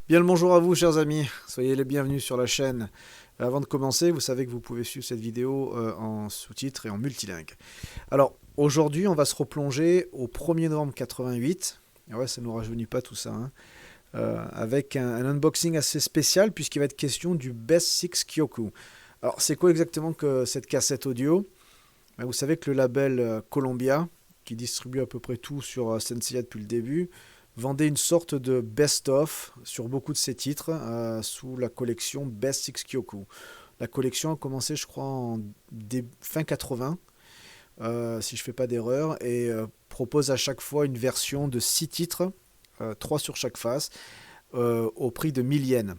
Bien le bonjour à vous chers amis, soyez les bienvenus sur la chaîne. Avant de commencer, vous savez que vous pouvez suivre cette vidéo en sous-titres et en multilingue. Alors aujourd'hui on va se replonger au 1er novembre 88, et ouais ça ne nous rajeunit pas tout ça, hein. Avec un unboxing assez spécial puisqu'il va être question du Best Six Kyoku. Alors c'est quoi exactement que cette cassette audio? Vous savez que le label Columbia, qui distribue à peu près tout sur Senseiya depuis le début, vendait une sorte de best-of sur beaucoup de ses titres sous la collection Best Six Kyoku. La collection a commencé, je crois, fin 80, si je ne fais pas d'erreur, et propose à chaque fois une version de 6 titres, 3 sur chaque face, au prix de 1000 yens.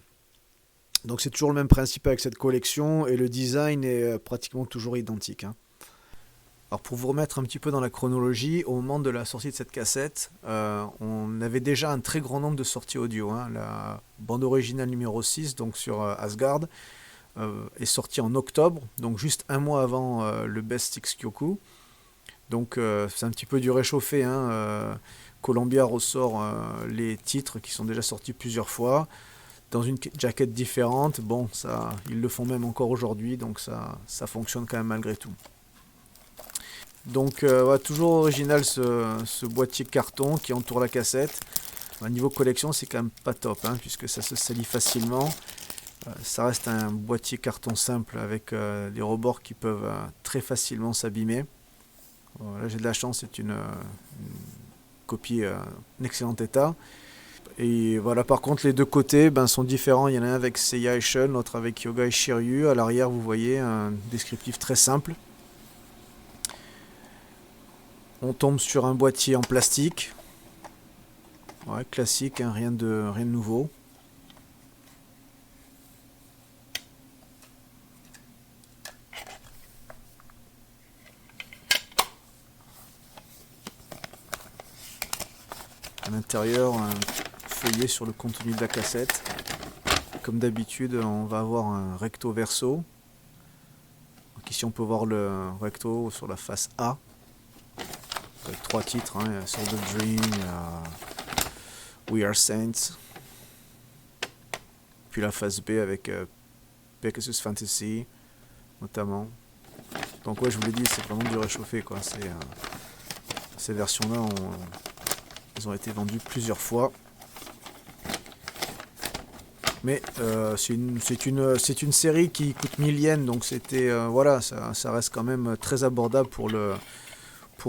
Donc c'est toujours le même principe avec cette collection, et le design est pratiquement toujours identique, hein. Alors pour vous remettre un petit peu dans la chronologie, au moment de la sortie de cette cassette, on avait déjà un très grand nombre de sorties audio, hein. La bande originale numéro 6, donc sur Asgard, est sortie en octobre, donc juste un mois avant le Best Six Kyoku. Donc c'est un petit peu du réchauffé, hein. Columbia ressort les titres qui sont déjà sortis plusieurs fois, dans une jaquette différente. Bon, ça, ils le font même encore aujourd'hui, donc ça fonctionne quand même malgré tout. Donc ouais, toujours original ce boîtier carton qui entoure la cassette. Niveau collection c'est quand même pas top, hein, puisque ça se salit facilement. Ça reste un boîtier carton simple avec des rebords qui peuvent très facilement s'abîmer. Là j'ai de la chance, c'est une copie en excellent état. Et voilà, par contre les deux côtés sont différents. Il y en a un avec Seiya et Shun, l'autre avec Yoga et Shiryu. À l'arrière vous voyez un descriptif très simple. On tombe sur un boîtier en plastique. Ouais, classique, hein, rien de nouveau. À l'intérieur, un feuillet sur le contenu de la cassette. Comme d'habitude, on va avoir un recto verso. Donc ici, on peut voir le recto sur la face A, avec 3 titres, hein. Il y a Sword of Dream, il y a We Are Saints. Puis la face B avec Pegasus Fantasy, notamment. Donc ouais, je vous l'ai dit, c'est vraiment du réchauffé, quoi. Ces versions-là, elles ont été vendues plusieurs fois. Mais c'est une série qui coûte 1000 yens, donc c'était voilà, ça reste quand même très abordable pour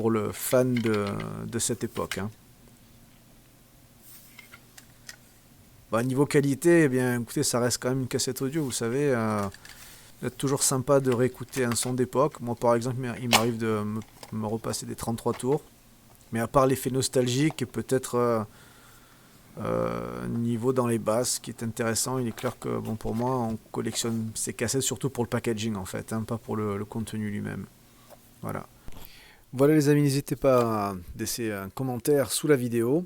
le fan de cette époque, hein. Niveau qualité, eh bien, écoutez, ça reste quand même une cassette audio, vous savez. C'est toujours sympa de réécouter un son d'époque. Moi, par exemple, il m'arrive de me repasser des 33 tours. Mais à part l'effet nostalgique et peut-être niveau dans les basses qui est intéressant, il est clair que bon, pour moi, on collectionne ces cassettes surtout pour le packaging en fait, hein, pas pour le contenu lui-même. Voilà. Voilà les amis, n'hésitez pas à laisser un commentaire sous la vidéo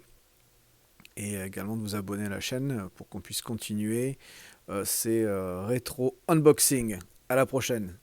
et également de vous abonner à la chaîne pour qu'on puisse continuer ces rétro unboxing. À la prochaine.